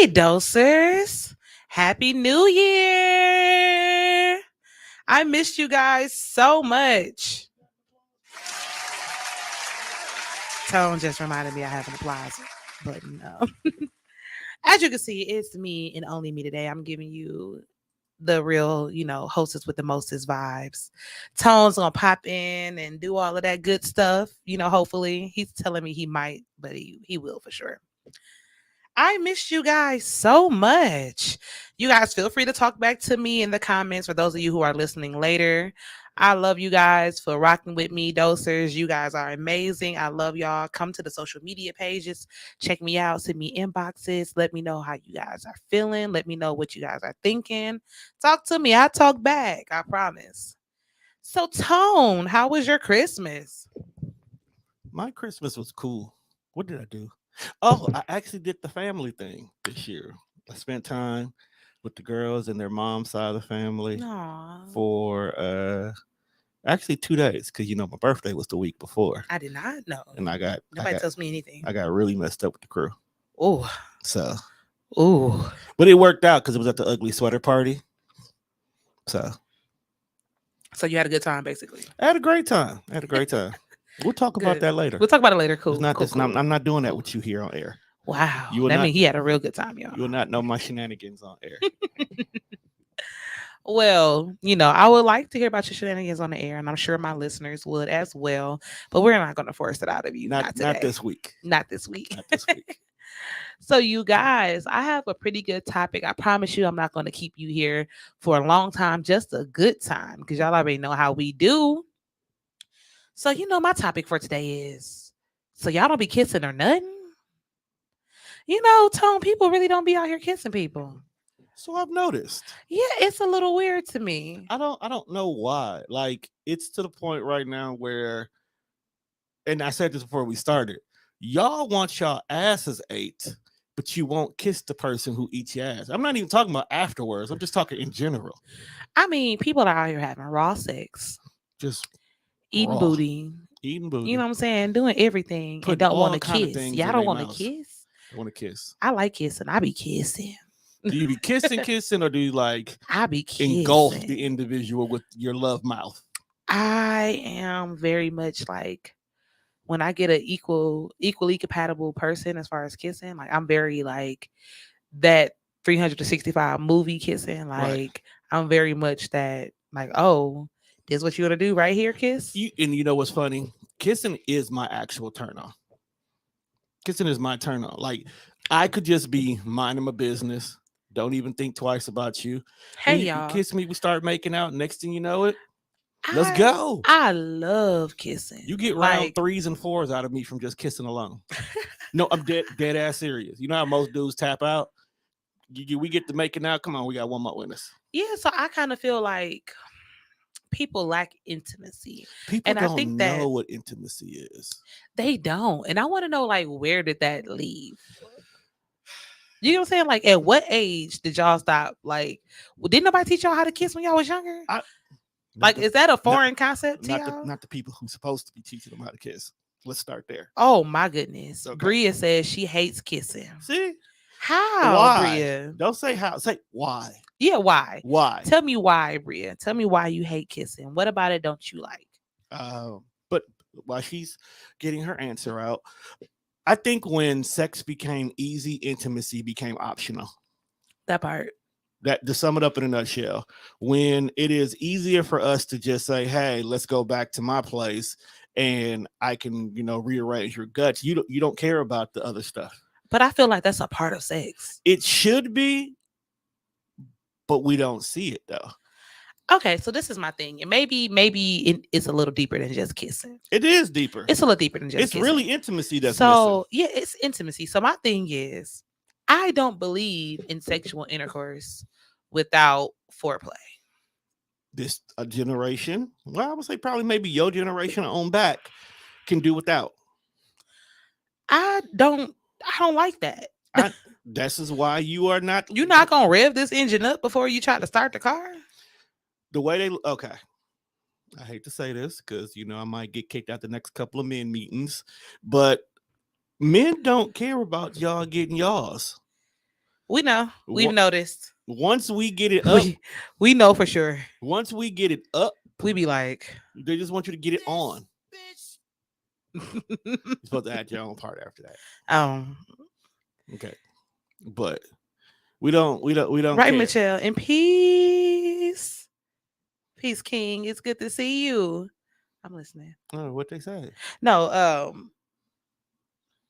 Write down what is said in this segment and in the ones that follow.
Hey, dosers. Happy New Year. I missed you guys so much. Tone just reminded me I have an applause button. As you can see, it's me and only me today. I'm giving you the real, hostess with the mostest vibes. Tone's gonna pop in and do all of that good stuff. Hopefully. He's telling me he might, but he will for sure. I missed you guys so much. You guys feel free to talk back to me in the comments for those of you who are listening later. I love you guys for rocking with me, dosers. You guys are amazing. I love y'all. Come to the social media pages. Check me out. Send me inboxes. Let me know how you guys are feeling. Let me know what you guys are thinking. Talk to me. I talk back. I promise. So, Tone, how was your Christmas? My Christmas was cool. What did I do? Oh, I actually did the family thing this year. I spent time with the girls and their mom's side of the family Aw. for actually 2 days because my birthday was the week before, I did not know. and Nobody tells me anything. I got really messed up with the crew. Oh, So, oh. but it worked out because it was at the ugly sweater party. So you had a good time, basically. I had a great time. We'll talk about Good. that later. We'll talk about it later. Cool. It's not cool, this. cool. I'm not doing that with you here on air. Wow. You will That not- means he had a real good time, y'all. You will not know my shenanigans on air. Well, I would like to hear about your shenanigans on the air, and I'm sure my listeners would as well. But we're not going to force it out of you. Not today. this week. Not this week. Not this week. So, you guys, I have a pretty good topic. I promise you, I'm not going to keep you here for a long time, just a good time, because y'all already know how we do. So, my topic for today is, so y'all don't be kissing or nothing? Tone, people really don't be out here kissing people. So I've noticed. Yeah, it's a little weird to me. I don't know why. Like, it's to the point right now where, and I said this before we started, y'all want y'all asses ate, but you won't kiss the person who eats your ass. I'm not even talking about afterwards. I'm just talking in general. I mean, people are out here having raw sex, Just eating raw. booty. Eating booty. You know what I'm saying? Doing everything and Putting don't all want to kind of kiss. things Y'all in don't their want to mouths. kiss? I want to kiss. I like kissing. I be kissing. Do you be kissing, or do you like I be kissing. engulf the individual with your love mouth? I am very much like, when I get a equally compatible person as far as kissing, like I'm very like that 365 movie kissing. Like Right. I'm very much that, like, oh, this is what you want to do right here, kiss. And you know what's funny? Kissing is my actual turn on. Kissing is my turn on. Like, I could just be minding my business. Don't even think twice about you. Hey, You y'all. kiss me, we start making out. Next thing you know it, let's go. I love kissing. You get round 3s and 4s out of me from just kissing alone. No, I'm dead ass serious. You know how most dudes tap out? We get to making out. Come on, we got one more with us. Yeah, so I kind of feel like people lack intimacy. People And I don't think know that what intimacy is. they don't. And I want to know, like, where did that leave? You know what I'm saying? Like, at what age did y'all stop? Like, didn't nobody teach y'all how to kiss when y'all was younger? Is that a foreign concept to y'all? Not the people who's supposed to be teaching them how to kiss. Let's start there. Oh my goodness. Okay. Bria says she hates kissing. See? How, Why? Bria? Don't say how. Say why. Yeah, why? Why? Tell me why, Bria. Tell me why you hate kissing. What about it don't you like? But while she's getting her answer out, I think when sex became easy, intimacy became optional. That part. That, to sum it up in a nutshell, when it is easier for us to just say, hey, let's go back to my place and I can, rearrange your guts. You don't care about the other stuff. But I feel like that's a part of sex. It should be, but we don't see it though. Okay, so this is my thing. And maybe it's a little deeper than just kissing. It is deeper. It's a little deeper than just it's kissing. Really intimacy that's so missing. Yeah, it's intimacy. So my thing is, I don't believe in sexual intercourse without foreplay. This a generation, well, I would say probably maybe your generation on back can do without. I don't like that. This is why you're not gonna rev this engine up before you try to start the car. The way they okay. I hate to say this because I might get kicked out the next couple of men meetings, but men don't care about y'all getting y'alls. We know. We've Wa- noticed. Once we get it up, We we know for sure. once we get it up, We be like, they just want you to get it on. bitch. You're supposed to add your own part after that. um, Okay. But we don't right, care. Michelle. In peace, peace, King. It's good to see you. I'm listening. Oh, what they say. No,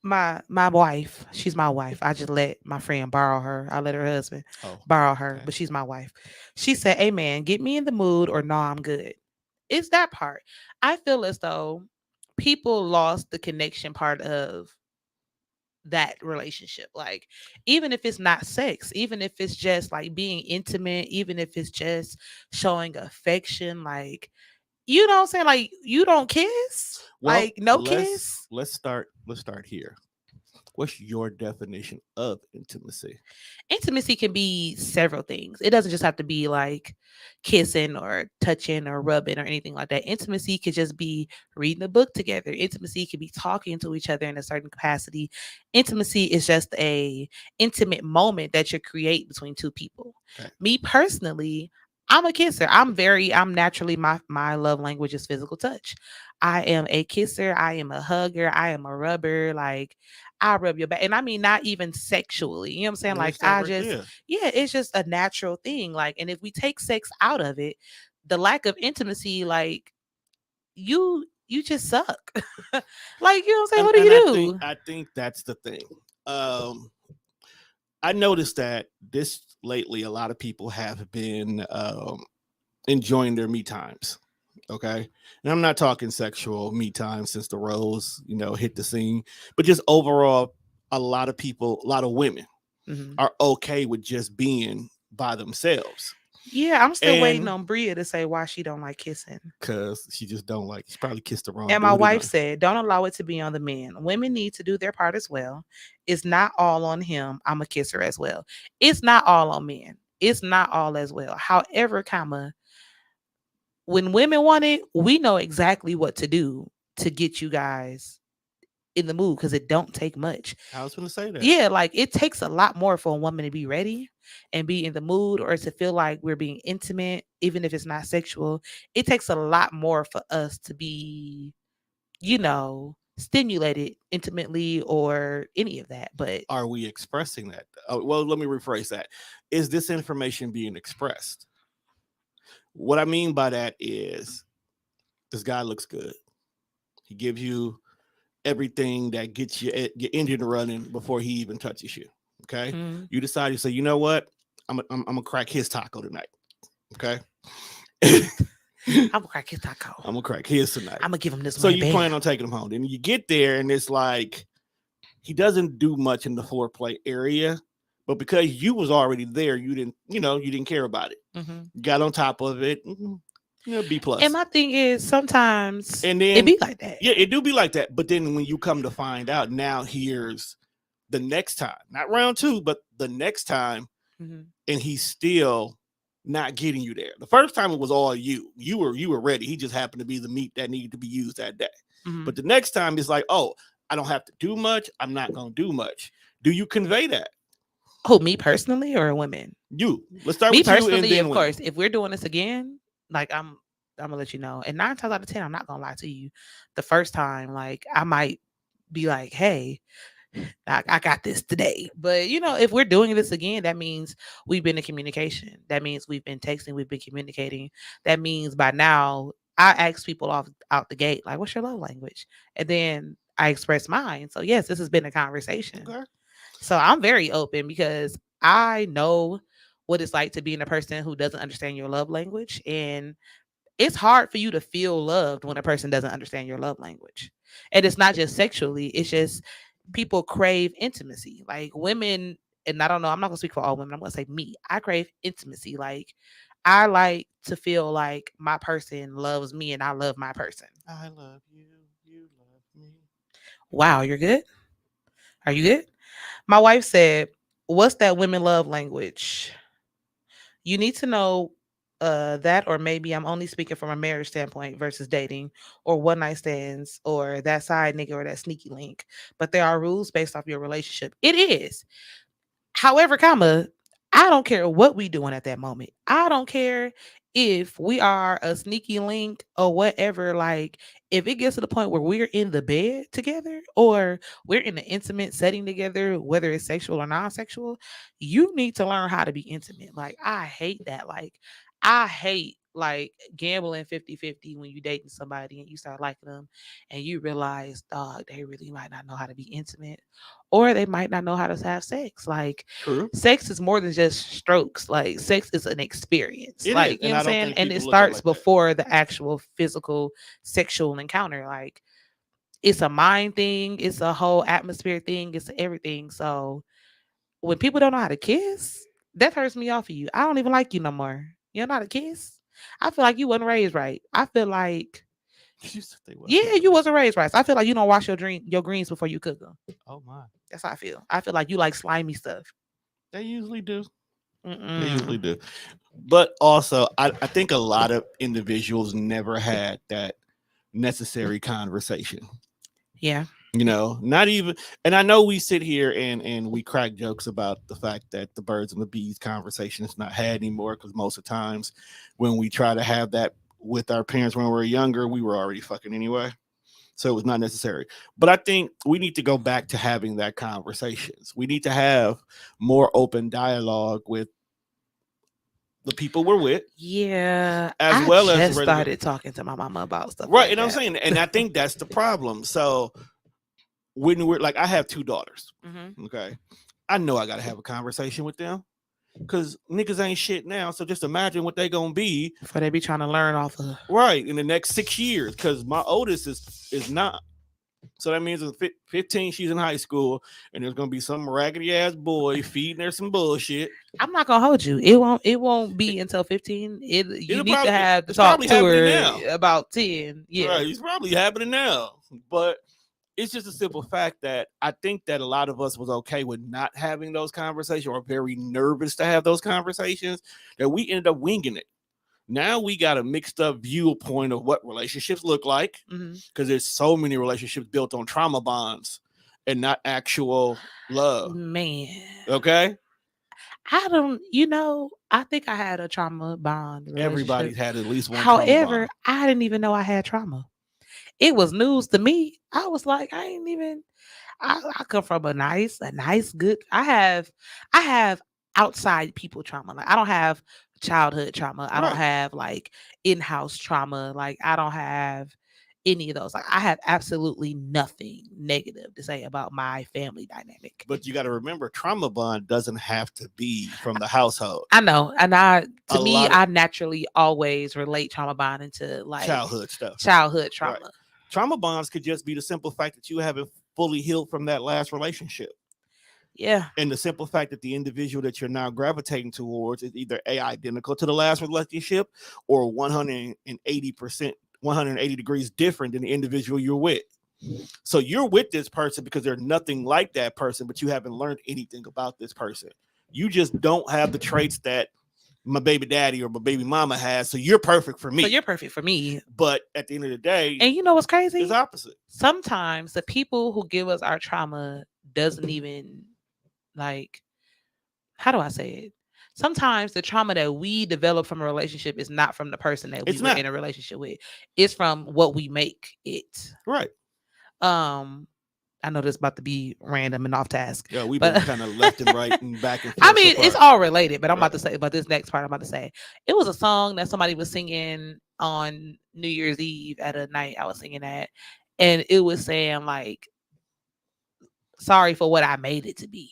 my wife. She's my wife. I just let my friend borrow her. I let her husband Oh, borrow her, okay. but she's my wife. She said, "Hey man, get me in the mood, or no, I'm good." It's that part. I feel as though people lost the connection part of that relationship. Like, even if it's not sex, even if it's just like being intimate, even if it's just showing affection, like, you know what I'm saying? Like, you don't kiss, Well, like, no let's kiss. let's start let's start here. What's your definition of intimacy? Intimacy can be several things. It doesn't just have to be like kissing or touching or rubbing or anything like that. Intimacy could just be reading a book together. Intimacy could be talking to each other in a certain capacity. Intimacy is just a intimate moment that you create between two people. Okay. Me personally, I'm a kisser. I'm naturally, my love language is physical touch. I am a kisser. I am a hugger. I am a rubber. Like, I rub your back. And I mean, not even sexually. You know what I'm saying? Let's Like, start right there. yeah, it's just a natural thing. Like, and if we take sex out of it, the lack of intimacy, like, you just suck. Like, you know what I'm saying? And What do and you I think do? I think that's the thing. Um, I noticed that this lately, a lot of people have been enjoying their me times. Okay. And I'm not talking sexual me time since the rose, hit the scene, but just overall, a lot of people, a lot of women Mhm. are okay with just being by themselves. Yeah, I'm still waiting And on Bria to say why she don't like kissing. because she just don't like, she probably kissed the wrong And my dude. wife said, don't allow it to be on the men. Women need to do their part as well. It's not all on him. I'm a kisser as well. It's not all on men. It's not all as well. However, comma, when women want it, we know exactly what to do to get you guys in the mood, because it don't take much. I was going to say that. Yeah, like, it takes a lot more for a woman to be ready and be in the mood, or to feel like we're being intimate, even if it's not sexual. It takes a lot more for us to be, stimulated intimately or any of that. But Are we expressing that? Oh, well, let me rephrase that. Is this information being expressed? What I mean by that is this guy looks good. He gives you everything that gets your engine running before he even touches you. Okay. mm, You decide, you say, you know what? I'm gonna crack his taco tonight. Okay. I'm gonna crack his taco. I'm gonna crack his tonight. I'm gonna give him this So one. you plan on taking him home. Then you get there and it's like he doesn't do much in the foreplay area, but because you was already there, you didn't care about it. Mm-hmm. Got on top of it. B plus. And my thing is, sometimes And it then be like that. yeah, it do be like that. But then when you come to find out, now here's the next time, not round two, but the next time, Mm-hmm. and he's still not getting you there. The first time it was all you. You were ready. He just happened to be the meat that needed to be used that day. Mm-hmm. But the next time it's like, oh, I don't have to do much. I'm not gonna do much. Do you convey that? Who, me personally or women? You. Let's start Me with you and personally, then of women. course. If we're doing this again, like, I'm gonna let you know. And 9 times out of 10, I'm not gonna lie to you. The first time, like, I might be like, hey, I got this today. But if we're doing this again, that means we've been in communication. That means we've been texting, we've been communicating. That means by now I ask people off out the gate, like, what's your love language? And then I express mine. So yes, this has been a conversation. Okay. So I'm very open, because I know what it's like to be in a person who doesn't understand your love language. And it's hard for you to feel loved when a person doesn't understand your love language. And it's not just sexually, it's just people crave intimacy. Like, women, and I don't know, I'm not gonna speak for all women, I'm gonna say me. I crave intimacy. Like, I like to feel like my person loves me and I love my person. I love you. You love me. Wow, you're good? Are you good? My wife said, what's that women love language? You need to know that, or maybe I'm only speaking from a marriage standpoint versus dating or one night stands or that side nigga or that sneaky link. But there are rules based off your relationship. It is. However, comma, I don't care what we doing at that moment. I don't care if we are a sneaky link or whatever. Like, if it gets to the point where we're in the bed together or we're in an intimate setting together, whether it's sexual or non-sexual, you need to learn how to be intimate. Like, I hate that. Like, I hate like gambling 50-50 when you dating somebody and you start liking them and you realize, dog, they really might not know how to be intimate or they might not know how to have sex. Like, True. sex is more than just strokes. Like, sex is an experience. It is, Like, you and know what I I'm don't saying? think And it people look at it starts like that. before the actual physical sexual encounter. Like, it's a mind thing, it's a whole atmosphere thing, it's everything. So when people don't know how to kiss, that hurts me off of you. I don't even like you no more. You don't know how to kiss? I feel like you wasn't raised right. I feel like, You said they wasn't yeah, raised you right. wasn't raised right. So I feel like you don't wash your greens before you cook them. Oh my. That's how I feel. I feel like you like slimy stuff. They usually do. They usually Mm-mm. do. But also, I think a lot of individuals never had that necessary conversation. Yeah. Not even, and I know we sit here and we crack jokes about the fact that the birds and the bees conversation is not had anymore because most of the times when we try to have that with our parents when we were younger, we were already fucking anyway. So it was not necessary. But I think we need to go back to having that conversations. We need to have more open dialogue with the people we're with, Yeah. as I well as the just regular. started talking to my mama about stuff Right. like And I'm that. saying, and I think that's the problem. So when we're like, I have two daughters. Mm-hmm. Okay. I know I got to have a conversation with them because niggas ain't shit now. So just imagine what they going to be. Before they be trying to learn off of. Right. In the next 6 years. Because my oldest is not. So that means at 15, she's in high school, and there's gonna be some raggedy ass boy feeding her some bullshit. I'm not gonna hold you. It won't be until 15. You It'll need to probably have the it's talk probably to happening her now. about 10. Yeah. Right, it's probably happening now. But it's just a simple fact that I think that a lot of us was okay with not having those conversations or very nervous to have those conversations, that we ended up winging it. Now we got a mixed up viewpoint of what relationships look like Mm-hmm. because there's so many relationships built on trauma bonds and not actual love. Man, Okay, I don't. I think I had a trauma bond relationship. everybody's had at least one trauma However, bond. I didn't even know I had trauma. It was news to me. I was like, I ain't even. I come from a nice, good. I have outside people trauma. Like, I don't have childhood trauma. I don't Right. have like in-house trauma. Like, I don't have any of those. Like, I have absolutely nothing negative to say about my family dynamic. But you got to remember, trauma bond doesn't have to be from the household. I know, and A to me, lot of I naturally always relate trauma bonding to like childhood stuff. childhood Right. trauma. Trauma bonds could just be the simple fact that you haven't fully healed from that last relationship. Yeah. And the simple fact that the individual that you're now gravitating towards is either identical to the last relationship or 180%, 180 degrees different than the individual you're with. So you're with this person because they're nothing like that person, but you haven't learned anything about this person. You just don't have the traits that my baby daddy or my baby mama has. So you're perfect for me. So you're perfect for me. But at the end of the day, And you know what's crazy? it's opposite. Sometimes the people who give us our trauma doesn't even like, how do I say it? Sometimes the trauma that we develop from a relationship is not from the person that we It's were not. in a relationship with. It's from what we make it. Right. I know this about to be random and off task. Yeah, we've but been kind of left and right and back and forth. I mean, so it's far. all related, but I'm Right. about to say, but this next part I'm about to say, it was a song that somebody was singing on New Year's Eve at a night I was singing at, and it was saying like, sorry for what I made it to be.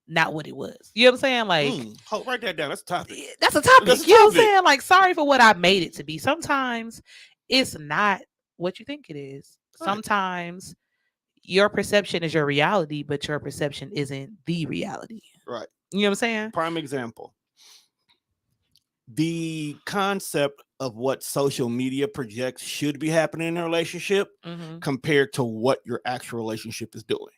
Not what it was. You know what I'm saying? Like, write that down. That's a topic. That's a topic. That's a You know what I'm topic. saying? Like, sorry for what I made it to be. Sometimes it's not what you think it is. Right. Sometimes your perception is your reality, but your perception isn't the reality. Right. You know what I'm saying? Prime example. The concept of what social media projects should be happening in a relationship compared to what your actual relationship is doing.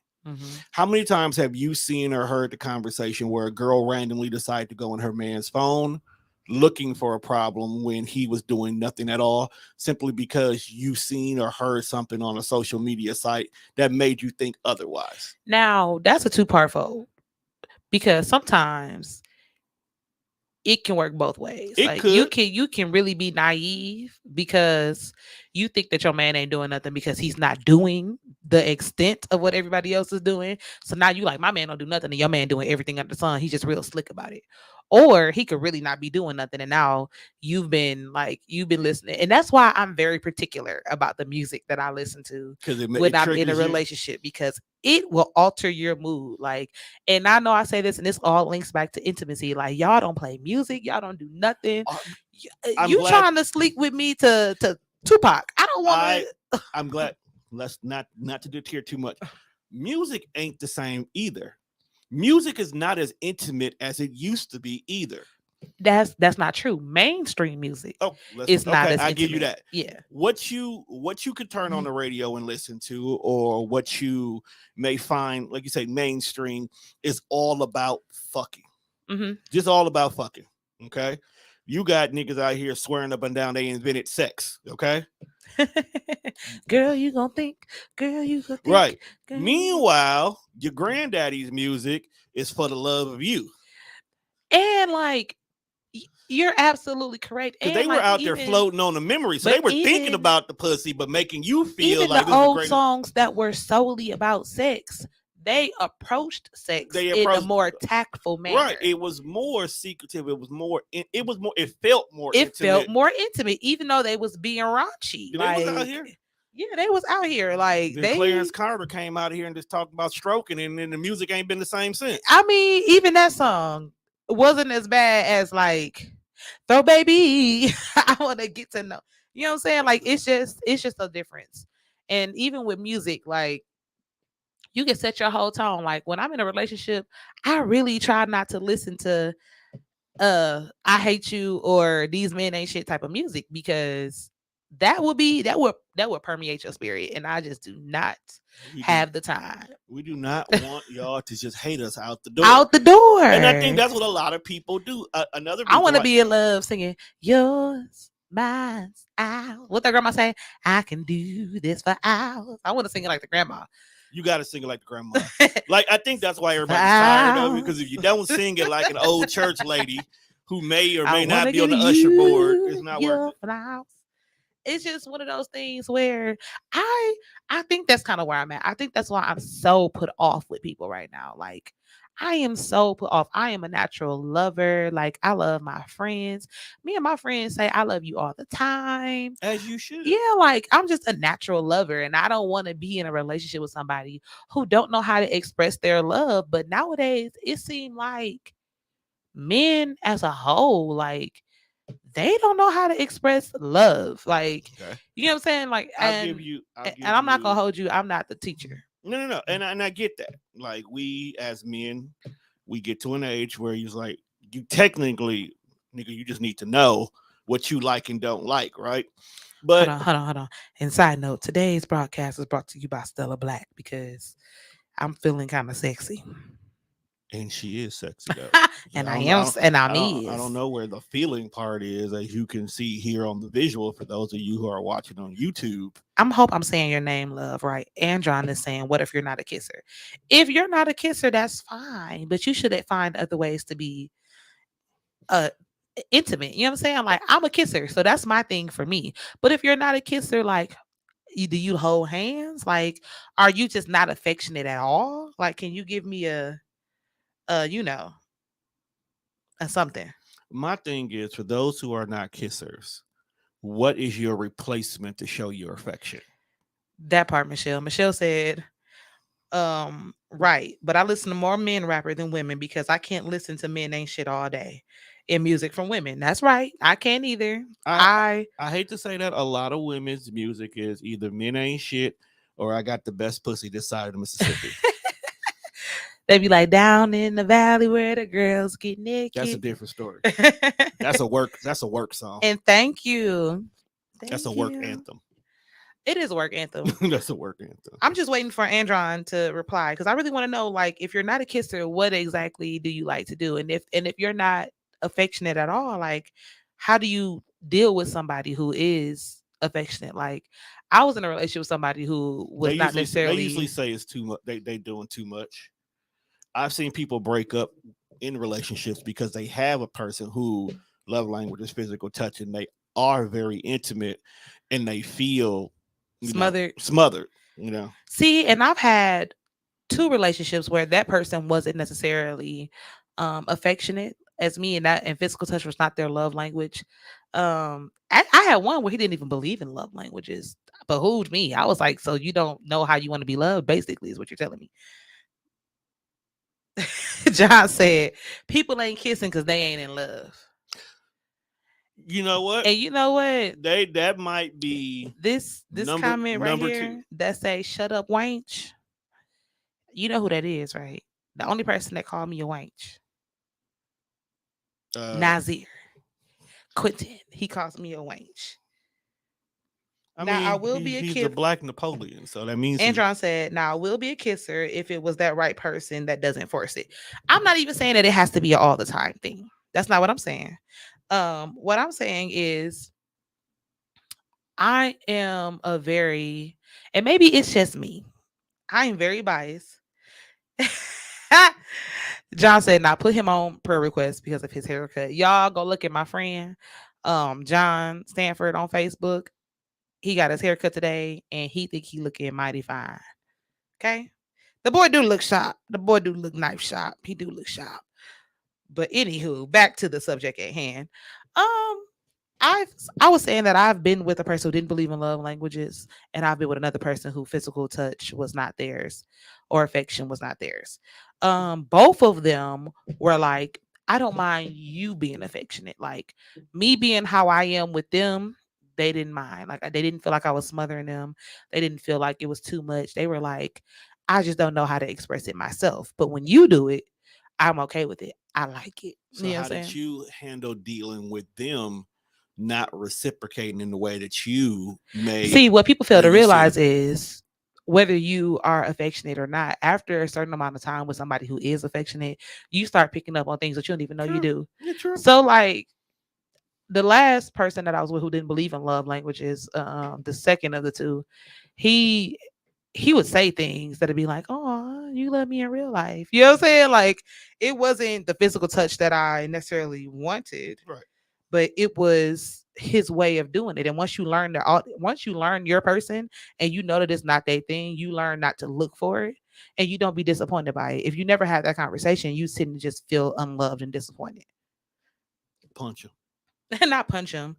How many times have you seen or heard the conversation where a girl randomly decided to go on her man's phone looking for a problem when he was doing nothing at all, simply because you seen or heard something on a social media site that made you think otherwise? Now, that's a two-part fold. because sometimes it can work both ways. It Like you could. can really be naive because you think that your man ain't doing nothing because he's not doing the extent of what everybody else is doing. So now you like, my man don't do nothing and your man doing everything under the sun. He's just real slick about it. Or he could really not be doing nothing and now you've been listening. And that's why I'm very particular about the music that I listen to Because when it I'm in a triggers you. relationship because it will alter your mood. Like, and I know I say this, and this all links back to intimacy. Like, y'all don't play music, y'all don't do nothing. Uh, I'm You glad. trying to sleep with me to Tupac? I don't want I to. I'm glad. Let's not to deter too much. Music ain't the same either. Music is not as intimate as it used to be either. That's not true. Mainstream music Oh, is not okay. as I give you intimate. that. Yeah. What you could turn on the radio and listen to, or what you may find, like you say, mainstream, is all about fucking. Mm-hmm. Just all about fucking. Okay. You got niggas out here swearing up and down they invented sex. Okay. Girl, you gonna think. Girl, you gonna think. Right. Girl. Meanwhile, your granddaddy's music is for the love of you. And like, you're absolutely correct. Because And they were like, out there even, floating on the memory. So they but were thinking even about the pussy, but making you feel even like the this is the old greatest. songs that were solely about sex, they approached sex They in a approached more tactful right. manner. It was more secretive. It was more. It was more. It felt more It felt intimate. more intimate, even though they was being raunchy. They was out here. Yeah, they was out here. Like Then Clarence Carter came out here and just talked about stroking, and then the music ain't been the same since. I mean, even that song wasn't as bad as like, "Throw Baby." I want to get to know. You know what I'm saying? Like it's just a difference. And even with music, like you can set your whole tone. Like when I'm in a relationship, I really try not to listen to I hate you or these men ain't shit type of music because that would permeate your spirit and I just do not have the time. We do not want y'all to just hate us out the door. Out the door. And I think that's what a lot of people do. Another I want to be in love singing yours, mine, ours. What that grandma say? I can do this for hours. I want to sing it like the grandma. You got to sing it like the grandma. Like, I think that's why everybody's tired of it. Because if you don't sing it like an old church lady who may or may not be on the usher board, it's not worth it. Flowers. It's just one of those things where I think that's kind of where I'm at. I think that's why I'm so put off with people right now. Like I am so put off. I am a natural lover. Like I love my friends. Me and my friends say I love you all the time. As you should. Yeah, like I'm just a natural lover and I don't want to be in a relationship with somebody who don't know how to express their love. But nowadays it seems like men as a whole, like they don't know how to express love. Like, okay. You know what I'm saying? Like, and I'm not gonna hold you. I'm not the teacher. No. And I get that. Like we as men, we get to an age where you're like, you technically, nigga, you just need to know what you like and don't like, right? But hold on. And side note, today's broadcast is brought to you by Stella Black because I'm feeling kind of sexy. And she is sexy though. And I don't know where the feeling part is, as you can see here on the visual for those of you who are watching on YouTube. Hope I'm saying your name, love, right? Andron is saying, what if you're not a kisser? If you're not a kisser, that's fine. But you should find other ways to be intimate. You know what I'm saying? Like I'm a kisser, so that's my thing for me. But if you're not a kisser, like do you hold hands? Like, are you just not affectionate at all? Like, can you give me a something? My thing is, for those who are not kissers, what is your replacement to show your affection? That part, Michelle. Michelle said, right. But I listen to more men rapper than women because I can't listen to men ain't shit all day in music from women. That's right. I can't either. I hate to say that a lot of women's music is either men ain't shit or I got the best pussy this side of the Mississippi. They be like down in the valley where the girls get naked. That's a different story. That's a work song. And thank you. That's a work anthem. It is a work anthem. That's a work anthem. I'm just waiting for Andron to reply because I really want to know, like, if you're not a kisser, what exactly do you like to do? And if you're not affectionate at all, like, how do you deal with somebody who is affectionate? Like, I was in a relationship with somebody who was not necessarily. They usually say it's too much. They doing too much. I've seen people break up in relationships because they have a person who love language is physical touch, and they are very intimate, and they feel, Smothered. smothered. You know, See, and I've had two relationships where that person wasn't necessarily affectionate as me, and that and physical touch was not their love language. I had one where he didn't even believe in love languages. Behooved me. I was like, so you don't know how you want to be loved, basically, is what you're telling me. John said, people ain't kissing because they ain't in love. you know what? And you know what? That might be This comment right number two. here that say "shut up, wench." You know who that is, right? The only person that called me a wench, Uh, Nazir Quentin. He calls me a wench. I Now I mean, will be a he's the kid. Black Napoleon, so that means Andron said, "Now I will be a kisser if it was that right person that doesn't force it." I'm not even saying that it has to be an all the time thing. That's not what I'm saying. What I'm saying is I am a very, and maybe it's just me. I am very biased. John said, "Now put him on prayer request because of his haircut." Y'all go look at my friend, John Stanford on Facebook. He got his haircut today, and he think he looking mighty fine. Okay, the boy do look sharp. The boy do look knife sharp. He do look sharp. But anywho, back to the subject at hand. Um, I I was saying that I've been with a person who didn't believe in love languages, and I've been with another person who physical touch was not theirs, or affection was not theirs. Both of them were like, I don't mind you being affectionate. Like me being how I am with them, they didn't mind. Like they didn't feel like I was smothering them. They didn't feel like it was too much. They were like, I just don't know how to express it myself. But when you do it, I'm okay with it. I like it. so. You know what I'm How did saying? you handle dealing with them not reciprocating in the way that you may See, what people fail were to used to? realize is whether you are affectionate or not, after a certain amount of time with somebody who is affectionate, you start picking up on things that you don't even know you True. do. Yeah, true. So, like the last person that I was with who didn't believe in love languages, the second of the two, he he would say things that'd be like, "Oh, you love me in real life." You know what I'm saying? Like it wasn't the physical touch that I necessarily wanted, Right. but it was his way of doing it. And once you learn your person and you know that it's not their thing, you learn not to look for it, and you don't be disappointed by it. If you never have that conversation, you sit and just feel unloved and disappointed. Punch him. And not punch him.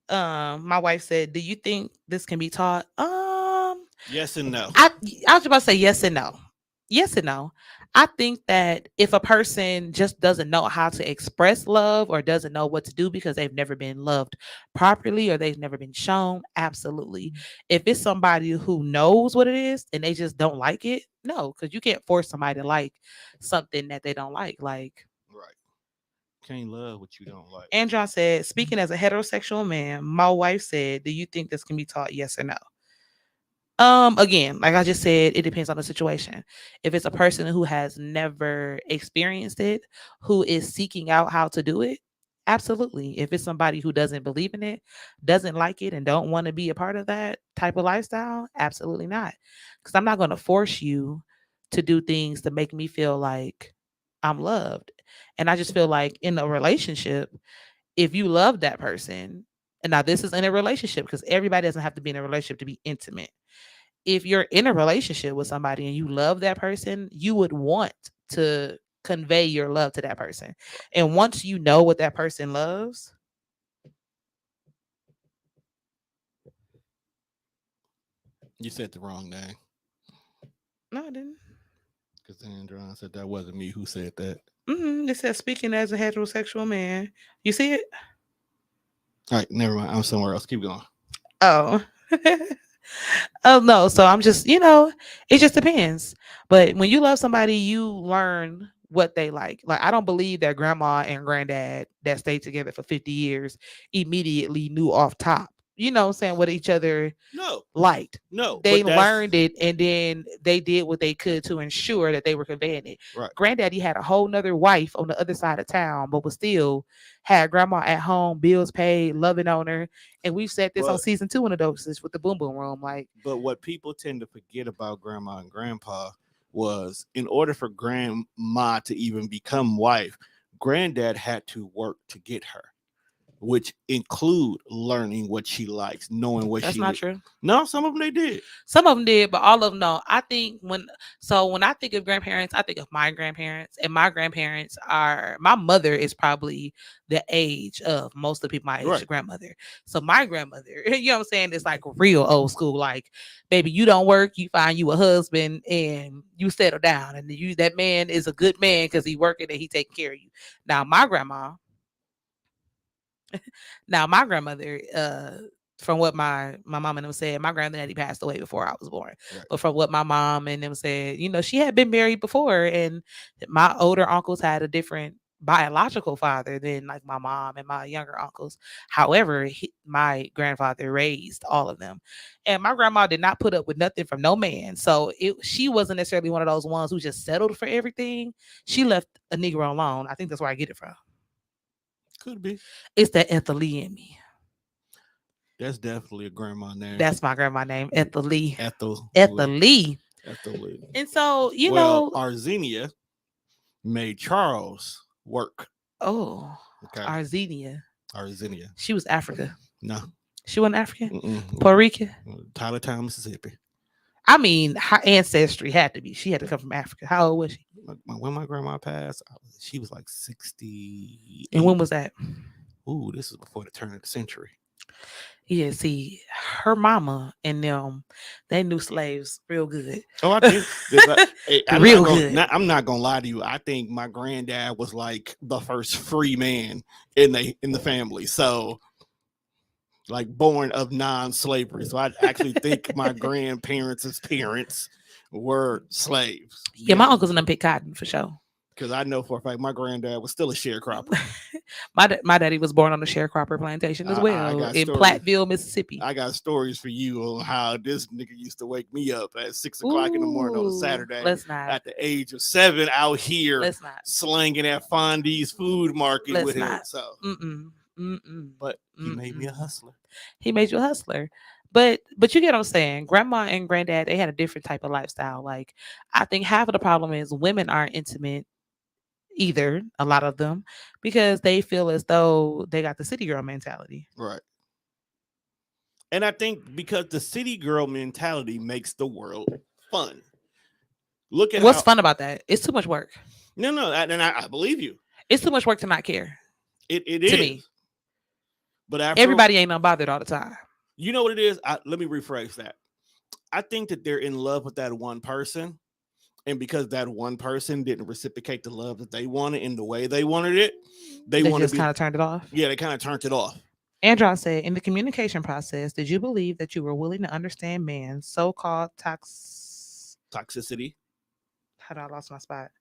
My wife said, "Do you think this can be taught?" Yes and no. I I was about to say yes and no. Yes and no. I think that if a person just doesn't know how to express love or doesn't know what to do because they've never been loved properly or they've never been shown, absolutely. If it's somebody who knows what it is and they just don't like it, no, because you can't force somebody to like something that they don't like. Like Right. Can't love what you don't like. Andron said, speaking as a heterosexual man, my wife said, "Do you think this can be taught? Yes or no?" Again, like I just said, it depends on the situation. If it's a person who has never experienced it, who is seeking out how to do it, absolutely. If it's somebody who doesn't believe in it, doesn't like it, and don't want to be a part of that type of lifestyle, absolutely not. Because I'm not going to force you to do things to make me feel like I'm loved. And I just feel like in a relationship, if you love that person, and now this is in a relationship because everybody doesn't have to be in a relationship to be intimate. If you're in a relationship with somebody and you love that person, you would want to convey your love to that person. And once you know what that person loves, You said the wrong name. no, I didn't. Because Andron said that wasn't me who said that. It says speaking as a heterosexual man. You see it? All right, never mind. I'm somewhere else. Keep going. Oh. Oh no. So I'm just, it just depends. But when you love somebody, you learn what they like. Like I don't believe that grandma and granddad that stayed together for 50 years immediately knew off top. You know what I'm saying, what each other No, liked. no, They but that's learned it and then they did what they could to ensure that they were conveying it. right. Granddaddy had a whole nother wife on the other side of town, but was still had grandma at home, bills paid, loving on her. And we've said this on But season 2 in the doses with the boom boom room. Like, but what people tend to forget about grandma and grandpa was in order for grandma to even become wife, granddad had to work to get her, which include learning what she likes, knowing what That's she not needs. true. No, some of them they did. Some of them did, but all of them no. I think when I think of grandparents, I think of my grandparents, and my grandparents are my mother is probably the age of most of the people my age, Right. grandmother. So my grandmother, you know what I'm saying, is like real old school. Like, baby, you don't work, you find you a husband, and you settle down, and you that man is a good man because he working and he taking care of you. Now my grandma, now my grandmother, from what my mom and them said, my granddaddy passed away before I was born. Right. But from what my mom and them said, she had been married before, and my older uncles had a different biological father than like my mom and my younger uncles. However, my grandfather raised all of them, and my grandma did not put up with nothing from no man. So she wasn't necessarily one of those ones who just settled for everything. She left a Negro alone. I think that's where I get it from. Could be. It's that Ethel in me. That's definitely a grandma name. That's my grandma name, Ethel Lee. Ethel. Ethel Lee. Ethel Lee. And so, Well, Arzenia made Charles work. Oh, Okay. Arzenia. Arzenia. She was Africa. No. She wasn't African? Mm-mm. Puerto Rican? Tyler Town, Mississippi. I mean, her ancestry had to be. She had to come from Africa. How old was she? When my grandma passed, she was like 60. And when was that? Ooh, this is before the turn of the century. Yeah, see, her mama and them, they knew slaves real good. Oh, I think real good. I'm not gonna lie to you. I think my granddad was like the first free man in the family. So, like born of non-slavery. So I actually think my grandparents' parents were slaves. Yeah, my uncles and them picked cotton for sure. Because I know for a fact my granddad was still a sharecropper. my daddy was born on a sharecropper plantation as well in Platteville, Mississippi. I got stories for you on how this nigga used to wake me up at 6 o'clock in the morning on a Saturday. Let's not. At the age of 7 out here. Let's not. Slanging at Fondy's food market Let's with not. him. So, but he made me a hustler. He made you a hustler. But you get what I'm saying. Grandma and granddad, they had a different type of lifestyle. Like, I think half of the problem is women aren't intimate either, a lot of them, because they feel as though they got the city girl mentality. Right. And I think because the city girl mentality makes the world fun. Look at what's fun about that. It's too much work. No, and I believe you. It's too much work to not care. It is to me. But after everybody ain't unbothered all the time. You know what it is? Let me rephrase that. I think that they're in love with that one person. And because that one person didn't reciprocate the love that they wanted in the way they wanted it, they just kind of turned it off. Yeah, they kind of turned it off. Andron said, in the communication process, did you believe that you were willing to understand man's so-called toxicity? How did I lost my spot?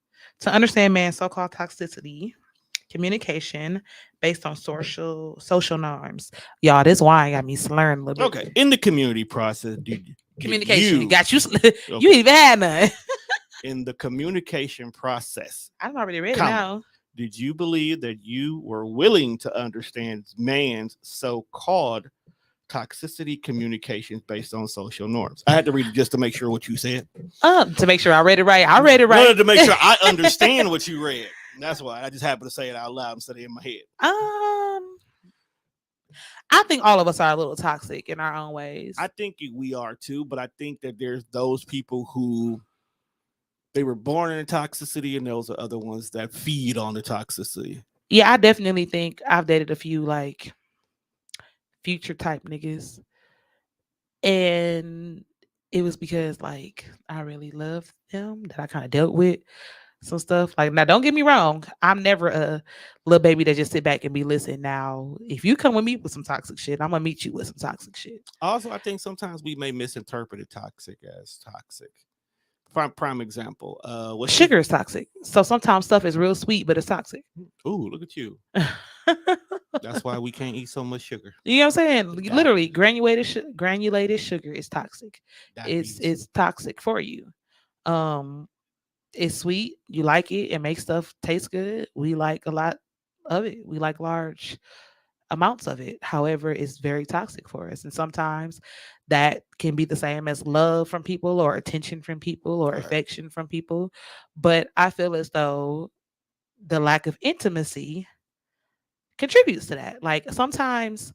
To understand man's so-called toxicity, communication based on social norms. Y'all, this wine got me slurring a little bit. Okay, in the community process, communication got you. Okay. You even had none. In the communication process, I've already read it now. Did you believe that you were willing to understand man's so-called toxicity communications based on social norms? I had to read it just to make sure what you said. To make sure I read it right. I read it right. To make sure I understand what you read. That's why I just happened to say it out loud instead of in my head. I think all of us are a little toxic in our own ways. I think we are too, but I think that there's those people who they were born in toxicity, and those are other ones that feed on the toxicity. Yeah, I definitely think I've dated a few like future type niggas, and it was because like I really loved them that I kind of dealt with some stuff. Like, now don't get me wrong, I'm never a little baby that just sit back and be listening. Now, if you come with me with some toxic shit, I'm gonna meet you with some toxic shit. Also, I think sometimes we may misinterpret toxic as toxic. Prime example. Sugar is toxic. So sometimes stuff is real sweet, but it's toxic. Ooh, look at you. That's why we can't eat so much sugar. You know what I'm saying? Literally, granulated sugar is toxic. It's toxic for you. It's sweet. You like it. It makes stuff taste good. We like a lot of it. We like large amounts of it. However, it's very toxic for us. And sometimes that can be the same as love from people or attention from people or Right. affection from people. But I feel as though the lack of intimacy contributes to that. Like sometimes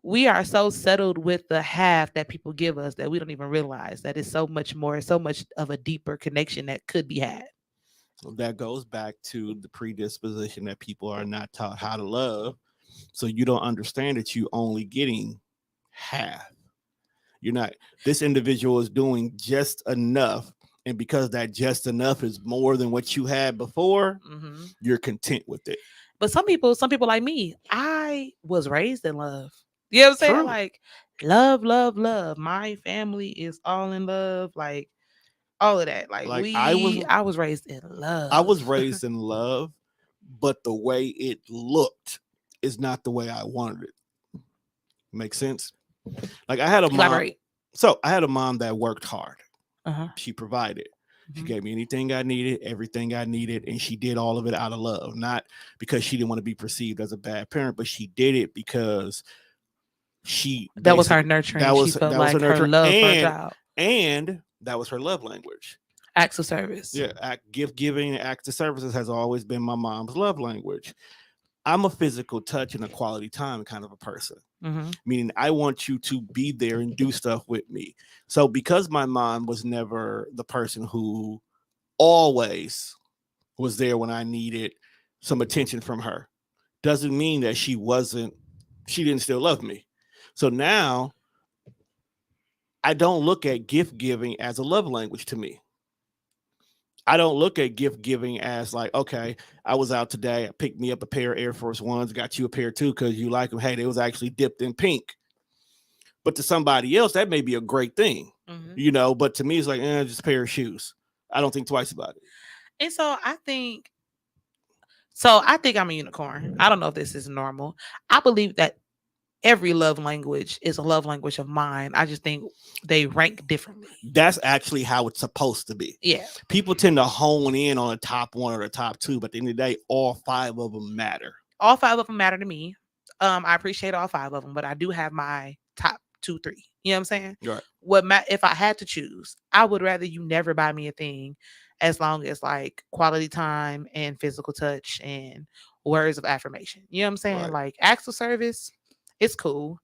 we are so settled with the half that people give us that we don't even realize that it's so much more, so much of a deeper connection that could be had. That goes back to the predisposition that people are not taught how to love. So you don't understand that you only getting half. You're not, this individual is doing just enough. And because that just enough is more than what you had before, Hmm. you're content with it. But some people like me, I was raised in love. You know what I'm saying? True. Like love, love, love. My family is all in love. Like all of that. Like Like I was I was raised in I love. was raised in love, but the way it looked is not the way I wanted it. Make sense? Like I had a mom. Elaborate. So I had a mom that worked hard. Uh-huh. She provided. She Mhm. gave me anything I needed, everything I needed, and she did all of it out of love. Not because she didn't want to be perceived as a bad parent, but she did it because she That was her basically nurturing. She felt that was her like her nurture, love for a child. and that was her love language. Acts of service. Yeah, gift giving, acts of services has always been my mom's love language. I'm a physical touch and a quality time kind of a person, Mm-hmm. meaning I want you to be there and do stuff with me. So because my mom was never the person who always was there when I needed some attention from her, doesn't mean that she didn't still love me. So now I don't look at gift giving as a love language to me. I don't look at gift giving as like, okay, I was out today, I picked me up a pair of Air Force Ones, got you a pair too because you like them. Hey, they was actually dipped in pink. But to somebody else, that may be a great thing, Mm-hmm. you know. But to me, it's like, just a pair of shoes. I don't think twice about it. And so I think I'm a unicorn. I don't know if this is normal. I believe that every love language is a love language of mine. I just think they rank differently. That's actually how it's supposed to be. Yeah. People tend to hone in on the top one or the top two, but at the end of the day, all five of them matter. All five of them matter to me. I appreciate all five of them, but I do have my top two, three. You know what I'm saying? Right. If I had to choose, I would rather you never buy me a thing as long as like quality time and physical touch and words of affirmation. You know what I'm saying? Right. Like acts of service, it's cool.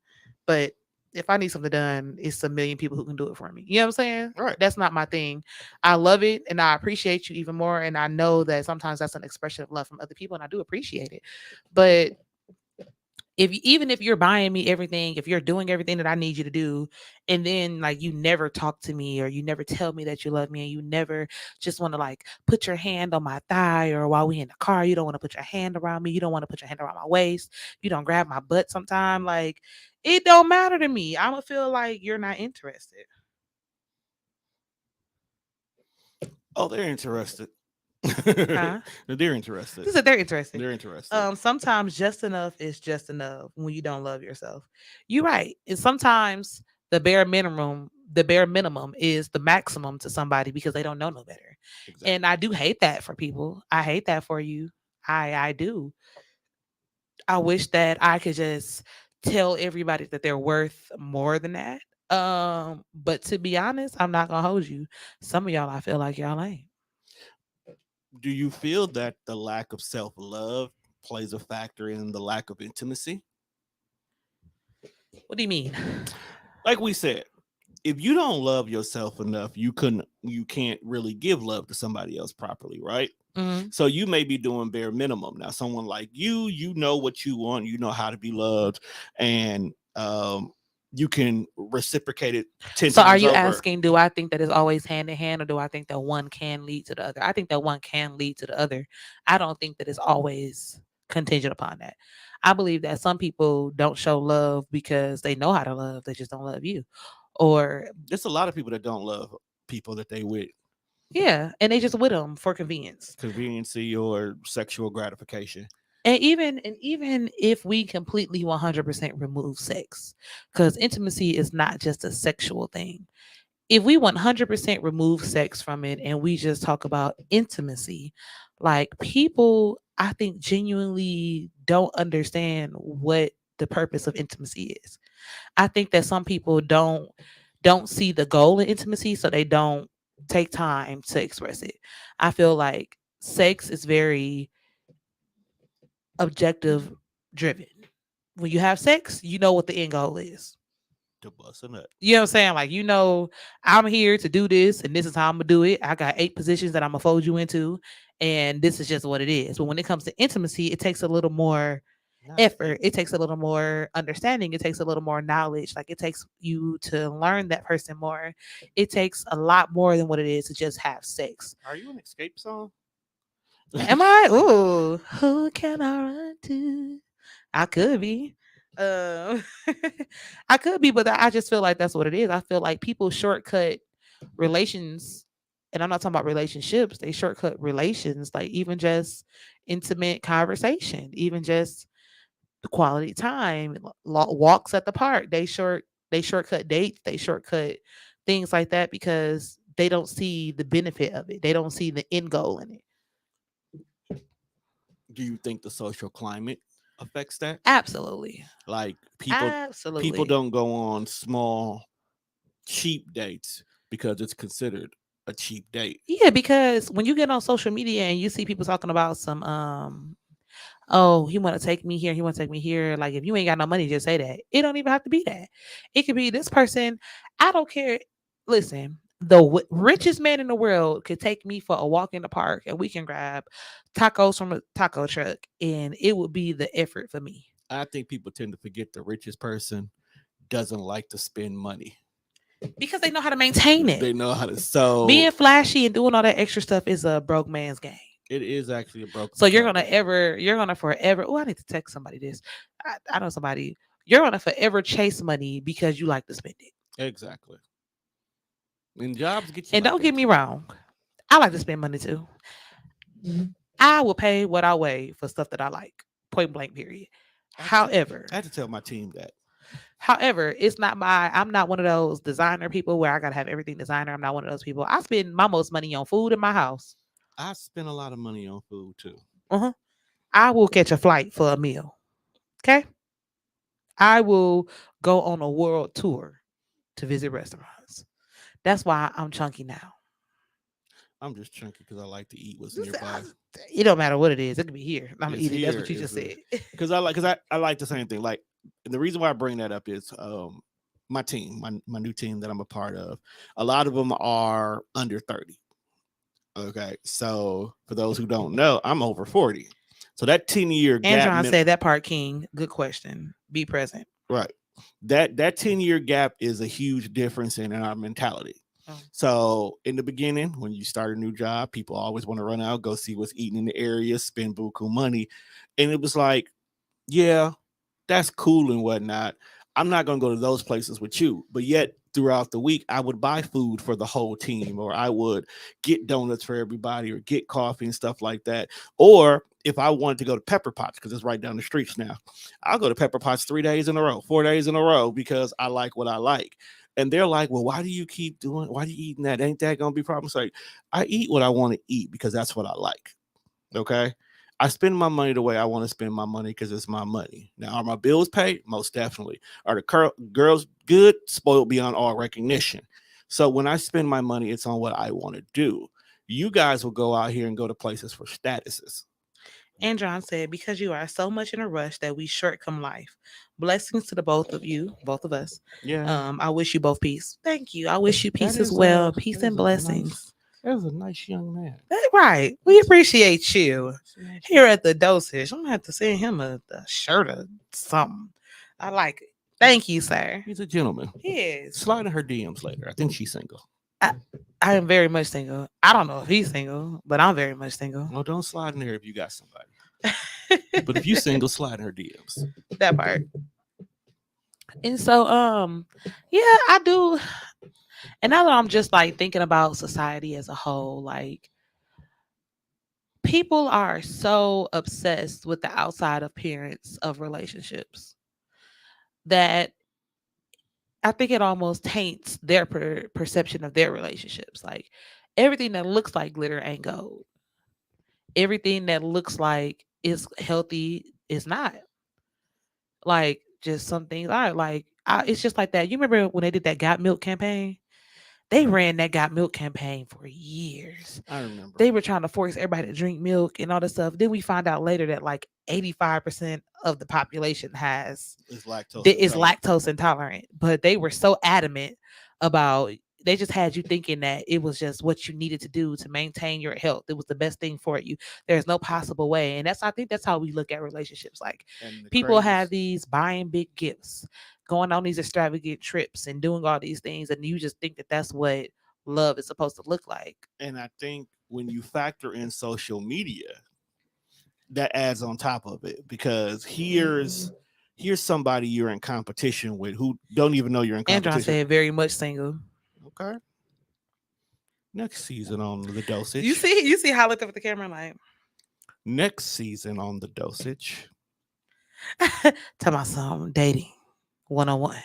But if I need something done, it's a million people who can do it for me. You know what I'm saying? Right. That's not my thing. I love it and I appreciate you even more. And I know that sometimes that's an expression of love from other people, and I do appreciate it. But even if you're buying me everything, if you're doing everything that I need you to do, and then like you never talk to me or you never tell me that you love me and you never just want to like put your hand on my thigh, or while we in the car, you don't want to put your hand around me, you don't want to put your hand around my waist, you don't grab my butt sometime, like it don't matter to me. I'm gonna feel like you're not interested. Oh, they're interested. Huh? They're interested. This is they're interested. They're interested. Sometimes just enough is just enough when you don't love yourself. You're right. And sometimes the bare minimum is the maximum to somebody because they don't know no better. Exactly. And I do hate that for people. I hate that for you. I do. I wish that I could just tell everybody that they're worth more than that. But to be honest, I'm not gonna hold you. Some of y'all I feel like y'all ain't. Do you feel that the lack of self love plays a factor in the lack of intimacy? What do you mean? Like we said, if you don't love yourself enough, you can't really give love to somebody else properly, right? Mhm. So you may be doing bare minimum. Now, someone like you know what you want, you know how to be loved, and you can reciprocate it 10 So are times you over. asking, do I think that it's always hand in hand, or do I think that one can lead to the other? I think that one can lead to the other. I don't think that it's always contingent upon that. I believe that some people don't show love because they know how to love, they just don't love you. Or There's a lot of people that don't love people that they with yeah, and they just with them for convenience. conveniency or sexual gratification. And even if we completely 100% remove sex, because intimacy is not just a sexual thing. If we 100% remove sex from it and we just talk about intimacy, like people I think genuinely don't understand what the purpose of intimacy is. I think that some people don't see the goal in intimacy, so they don't take time to express it. I feel like sex is very objective driven. When you have sex, you know what the end goal is. To bust a nut. You know what I'm saying? Like, I'm here to do this and this is how I'm gonna do it. I got 8 positions that I'm gonna fold you into, and this is just what it is. But when it comes to intimacy, it takes a little more Not effort. It takes a little more understanding. It takes a little more knowledge. Like, it takes you to learn that person more. It takes a lot more than what it is to just have sex. Are you an escape song? Am I? Ooh, who can I run to? I could be. Um, I could be, but I just feel like that's what it is. I feel like people shortcut relations, and I'm not talking about relationships. They shortcut relations, like even just intimate conversation, even just the quality time, walks at the park. They shortcut dates. They shortcut things like that because they don't see the benefit of it. They don't see the end goal in it. Do you think the social climate affects that? Absolutely. Like people Absolutely. don't go on small cheap dates because it's considered a cheap date. Yeah, because when you get on social media and you see people talking about some oh, he want to take me here, he want to take me here, like if you ain't got no money, just say that. It don't even have to be that. It could be this person. I don't care. Listen, the richest man in the world could take me for a walk in the park and we can grab tacos from a taco truck and it would be the effort for me. I think people tend to forget the richest person doesn't like to spend money. Because they know how to maintain They it. know how to. So Being flashy and doing all that extra stuff is a broke man's game. it is actually a broken So man. you're gonna forever. Oh, I need to text somebody this. I know somebody. You're gonna forever chase money because you like to spend it. Exactly. And jobs get you And like don't that get me too. wrong, I like to spend money too. I will pay what I weigh for stuff that I like. Point blank. Period. I However, had to tell my team that. it's not my. I'm not one of those designer people where I gotta have everything designer. I'm not one of those people. I spend my most money on food in my house. I spend a lot of money on food too. Uh-huh. I will catch a flight for a meal. Okay. I will go on a world tour to visit restaurants. That's why I'm chunky now. I'm just chunky because I like to eat what's Just- nearby. I- It don't matter what it is. It could be here. I'm gonna It's eat it. That's here what you is just said. because I like the same thing. Like and the reason why I bring that up is my team, my new team that I'm a part of. A lot of them are under 30. Okay, so for those who don't know, I'm over 40. So that 10-year gap, Andron said that part, King. Good question. Be present. right? That 10-year gap is a huge difference in our mentality. Oh. So in the beginning, when you start a new job, people always want to run out, go see what's eating in the area, spend buku money, and it was like, yeah, that's cool and whatnot. I'm not going to go to those places with you. But yet, throughout the week, I would buy food for the whole team, or I would get donuts for everybody, or get coffee and stuff like that. Or if I wanted to go to Pepper Potts, because it's right down the streets now, I'll go to Pepper Potts 3 days in a row, 4 days in a row, because I like what I like. And they're like, well, why do you keep doing, why do you eating that? Ain't that going to be a problem? It's like, I eat what I want to eat because that's what I like. Okay. I spend my money the way I want to spend my money because it's my money. Now, are my bills paid? Most definitely. Are the girls good? Spoiled beyond all recognition. So when I spend my money, it's on what I want to do. You guys will go out here and go to places for statuses. Andron said, because you are so much in a rush that we shortcome life. Blessings to the both of you, both of us. Yeah, I wish you both peace. Thank you. I wish you that peace as is well. Peace and blessings. that is a nice young man. Right. We appreciate you. That's a nice Here at the Dosage. I'm gonna have to send him a shirt or something. I like it. Thank you, sir. He's a gentleman. Yes. Slide in her DMs later. I think she's single. I, I am very much single. I don't know if he's single, but I'm very much single. Well, don't slide in there if you got somebody. But if you single, slide in her DMs. That part. And so yeah, I do. And now that I'm just like thinking about society as a whole, like people are so obsessed with the outside appearance of relationships that I think it almost taints their perception of their relationships. Like everything that looks like glitter ain't gold. everything that looks like is healthy is not. Like just some things are like it's just like that. You remember when they did that Got Milk campaign? They ran that Got Milk campaign for years. I remember. They were trying to force everybody to drink milk and all this stuff. Then we find out later that like 85% of the population It's lactose is intolerant. lactose intolerant. But they were so adamant about they just had you thinking that it was just what you needed to do to maintain your health. It was the best thing for you. There's no possible way. And I think that's how we look at relationships. Like And the people have craziest, these buying big gifts, going on these extravagant trips and doing all these things. And you just think that that's what love is supposed to look like. and I think when you factor in social media, that adds on top of it because here's somebody you're in competition with who don't even know you're in Andron competition. said very much single. Okay. Next season on the dosage. You see how I looked up at the camera like Next season on the dosage. talking about some dating 101.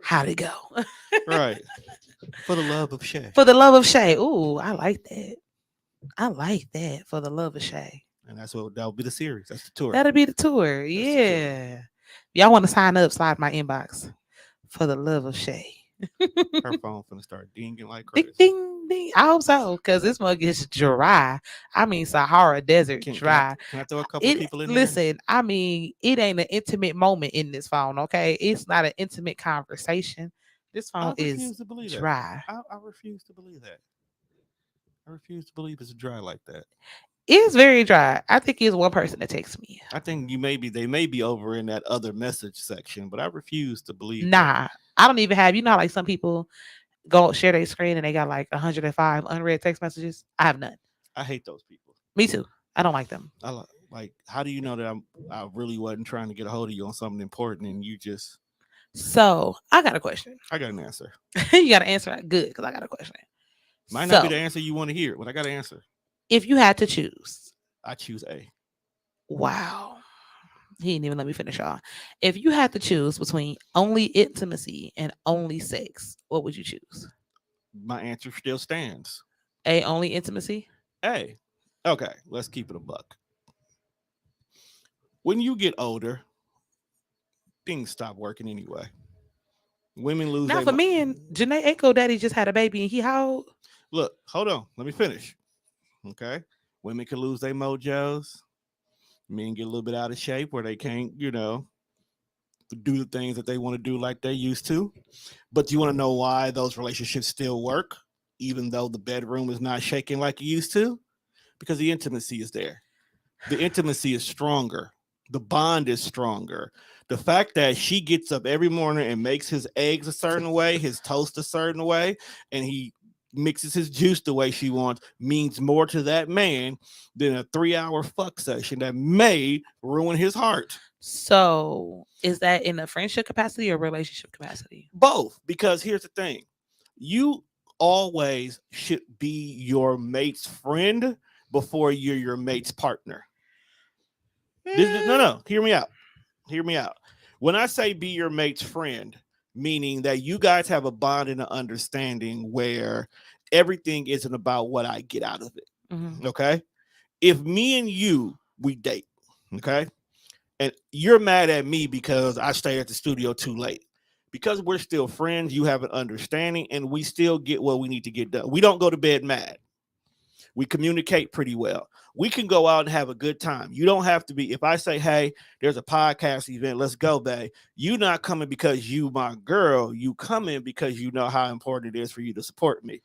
How'd it go? Right. For the love of Shay. For the love of Shay. Ooh, I like that. I like that. For the love of Shay. And that'll be the series. That's the tour. That'll be the tour. the Yeah. Y'all want to sign up, slide my inbox. For the love of Shay. Her phone finna start dinging like Ding, crazy. ding, ding. I hope so, because this mug is dry. I mean, Sahara Desert dry. Can I throw a couple people in there? Listen, I mean, it ain't an intimate moment in this phone, okay? It's not an intimate conversation. This phone is to believe dry. that. I refuse to believe that. I refuse to believe it's dry like that. It's very dry. I think it's one person that texts me. I think they may be over in that other message section, but I refuse to believe. Nah, I don't even have. You know, how, like some people go share their screen and they got like 105 unread text messages. I have none. I hate those people. Me too. I don't like them. Like, how do you know that I really wasn't trying to get a hold of you on something important and you just? So I got a question. I got an answer. You got to answer it good because I got a question. Might not be the answer you want to hear, but I got an answer. If you had to choose, I choose A. Wow. He didn't even let me finish, y'all. If you had to choose between only intimacy and only sex, what would you choose? My answer still stands. A, only intimacy? A. Okay, let's keep it a buck. When you get older, things stop working anyway. Women lose. Now, for me and Janae Echo Daddy just had a baby and he how old? Look, hold on. Let me finish. Okay. Women can lose their mojos. Men get a little bit out of shape where they can't, do the things that they want to do like they used to. But you want to know why those relationships still work, even though the bedroom is not shaking like it used to? Because the intimacy is there. The intimacy is stronger. The bond is stronger. The fact that she gets up every morning and makes his eggs a certain way, his toast a certain way, and he mixes his juice the way she wants means more to that man than a 3-hour fuck session that may ruin his heart. So is that in a friendship capacity or relationship capacity? Both, because here's the thing. You always should be your mate's friend before you're your mate's partner. No, hear me out. Hear me out. When I say be your mate's friend, meaning that you guys have a bond and an understanding where everything isn't about what I get out of it. Mm-hmm. Okay. If me and you, we date, okay, and you're mad at me because I stay at the studio too late, because we're still friends, you have an understanding and we still get what we need to get done. We don't go to bed mad. We communicate pretty well. We can go out and have a good time. You don't have to be, if I say, hey, there's a podcast event, let's go, babe. You not coming because you my girl. You coming because you know how important it is for you to support me.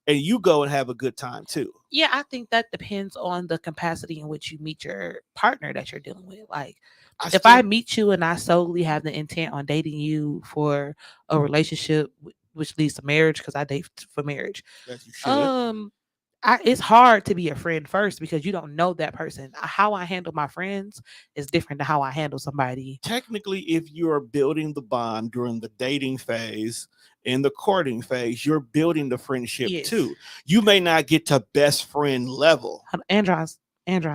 And you go and have a good time too. Yeah, I think that depends on the capacity in which you meet your partner that you're dealing with. Like, if I meet you and I solely have the intent on dating you for a relationship, which leads to marriage, because I date for marriage. Yes, you should. It's hard to be a friend first because you don't know that person. How I handle my friends is different than how I handle somebody. Technically, if you are building the bond during the dating phase, in the courting phase, you're building the friendship too. You may not get to best friend level. Andron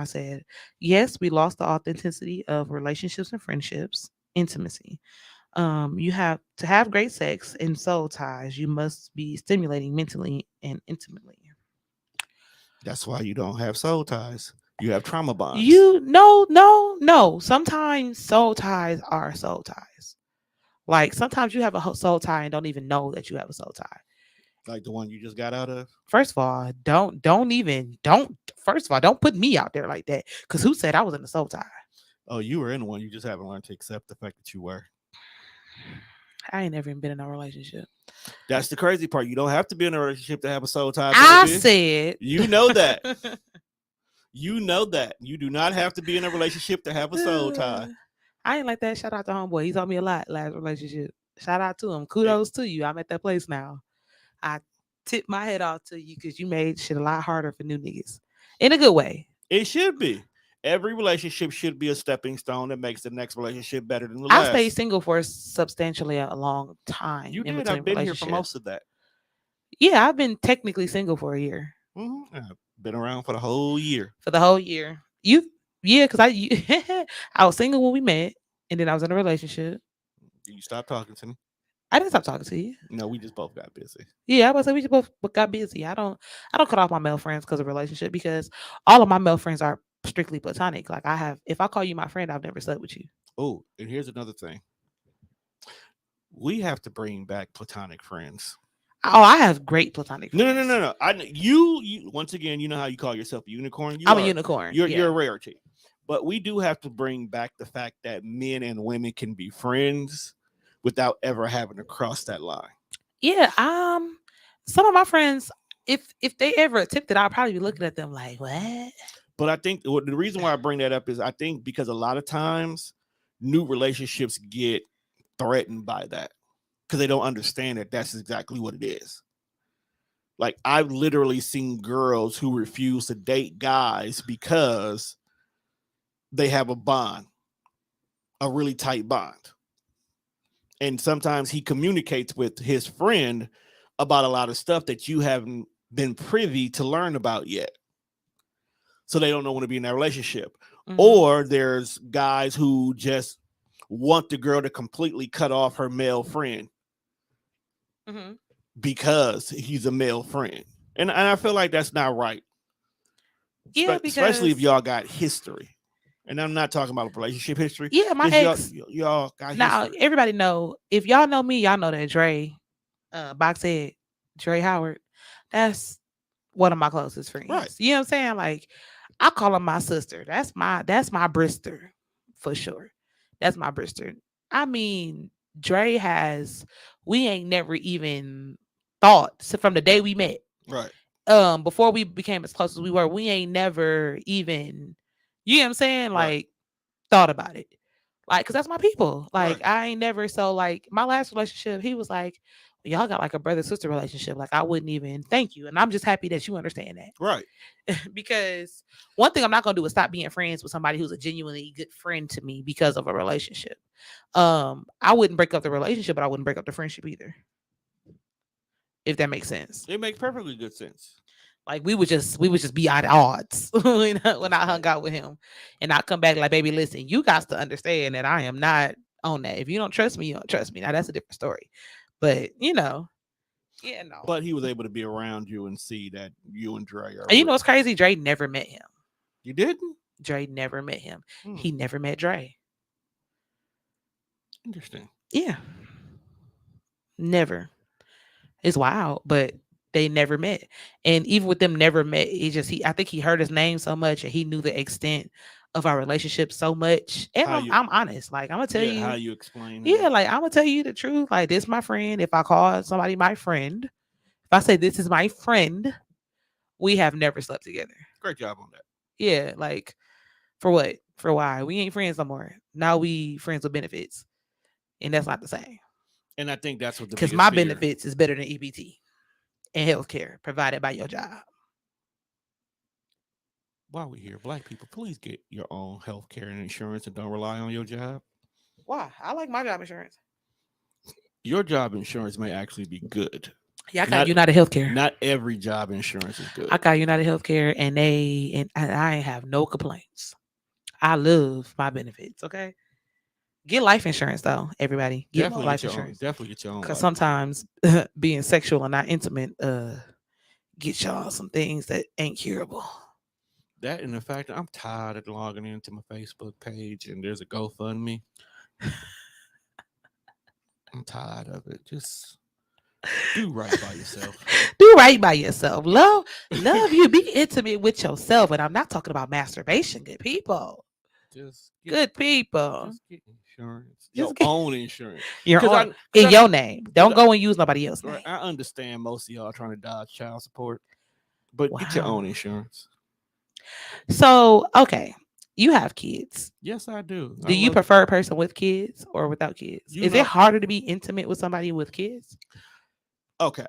said, yes, we lost the authenticity of relationships and friendships, intimacy. You have to have great sex and soul ties. You must be stimulating mentally and intimately. That's why you don't have soul ties. You have trauma bonds. You no. Sometimes soul ties are soul ties. Like sometimes you have a soul tie and don't even know that you have a soul tie. Like the one you just got out of. First of all, don't. First of all, don't put me out there like that. Cause who said I was in a soul tie? Oh, you were in one. You just haven't learned to accept the fact that you were. I ain't never even been in a relationship. That's the crazy part. You don't have to be in a relationship to have a soul tie, I baby. said You know that. You know that. You do not have to be in a relationship to have a soul tie. I ain't like that. Shout out to homeboy. He taught me a lot last relationship. Shout out to him. It, Kudos to you. I'm at that place now. I tip my head off to you because you made shit a lot harder for new niggas in a good way. it should be. Every relationship should be a stepping stone that makes the next relationship better than the I last. stayed single for substantially a long time. You in did. between I've been here for relationships. most of that. Yeah, I've been technically single for a year. I've been around for the whole year. For the whole year. Yeah, because I was single when we met, and then I was in a relationship. You stopped talking to me. I didn't stop talking to you. No, we just both got busy. Yeah, I was like we just both got busy. I don't cut off my male friends because of relationship because all of my male friends are strictly platonic. Like if I call you my friend, I've never slept with you. Oh, and here's another thing. We have to bring back platonic friends. Oh, I have great platonic friends. No. You once again, you know how you call yourself a unicorn. I'm a unicorn. You're a rarity. But we do have to bring back the fact that men and women can be friends without ever having to cross that line. Yeah. Some of my friends, if they ever attempted, I'll probably be looking at them like, what? But I think the reason why I bring that up is I think because a lot of times new relationships get threatened by that because they don't understand that that's exactly what it is. Like I've literally seen girls who refuse to date guys because they have a bond, a really tight bond. And sometimes he communicates with his friend about a lot of stuff that you haven't been privy to learn about yet. So they don't know when to be in that relationship. Mm-hmm. Or there's guys who just want the girl to completely cut off her male friend because he's a male friend. And I feel like that's not right. Yeah, especially if y'all got history. And I'm not talking about relationship history. Yeah, my ex. Y'all got now, history. Everybody know. If y'all know me, y'all know that Dre, Boxhead, Dre Howard, that's one of my closest friends. Right. You know what I'm saying? Like, I call him my sister. That's my Brister, for sure. That's my Brister. I mean, Dre we ain't never even thought from the day we met. Right. Before we became as close as we were, we ain't never even, you know what I'm saying? Like, thought about it. Like, because that's my people. Like, I ain't never, so like, my last relationship, he was like, y'all got like a brother-sister relationship. Like, I wouldn't even thank you. And I'm just happy that you understand that. Right. Because one thing I'm not going to do is stop being friends with somebody who's a genuinely good friend to me because of a relationship. I wouldn't break up the relationship, but I wouldn't break up the friendship either. If that makes sense. It makes perfectly good sense. Like we would just be at odds when I hung out with him, and I come back like, baby, listen, you got to understand that I am not on that. If you don't trust me, you don't trust me. Now that's a different story, but no. But he was able to be around you and see that you and Dre are. And you know what's crazy? Dre never met him. You didn't? Dre never met him. He never met Dre. Interesting. Yeah. Never. It's wild, but they never met. And even with them never met, I think he heard his name so much and he knew the extent of our relationship so much. And I'm honest. Like, I'm gonna tell you how you explain. Yeah, like I'm gonna tell you the truth. Like, this my friend. If I call somebody my friend, if I say this is my friend, we have never slept together. Great job on that. Yeah, like for what? For why? We ain't friends no more. Now we friends with benefits. And that's not the same. And I think that's what because my benefits is better than EBT and healthcare provided by your job. While we're here, Black people, please get your own healthcare and insurance and don't rely on your job. Why? I like my job insurance. Your job insurance may actually be good. Yeah, I got United Healthcare. Not every job insurance is good. I got United Healthcare, and I have no complaints. I love my benefits. Okay. Get life insurance though, everybody. Get life insurance. Definitely get your own. Because sometimes being sexual and not intimate get y'all some things that ain't curable. That and the fact that I'm tired of logging into my Facebook page and there's a GoFundMe. I'm tired of it. Just do right by yourself. Do right by yourself. Love you. Be intimate with yourself. And I'm not talking about masturbation, good people. Just get Good people. just get insurance. Your Just get own insurance. your 'Cause own I, in 'cause your name. Don't I, go and use nobody else's right, name. I understand most of y'all trying to dodge child support, but get your Wow. own insurance. So, okay. You have kids. Yes, I do. I Do you love prefer a person with kids or without kids? you Is it know. harder to be intimate with somebody with kids? Okay,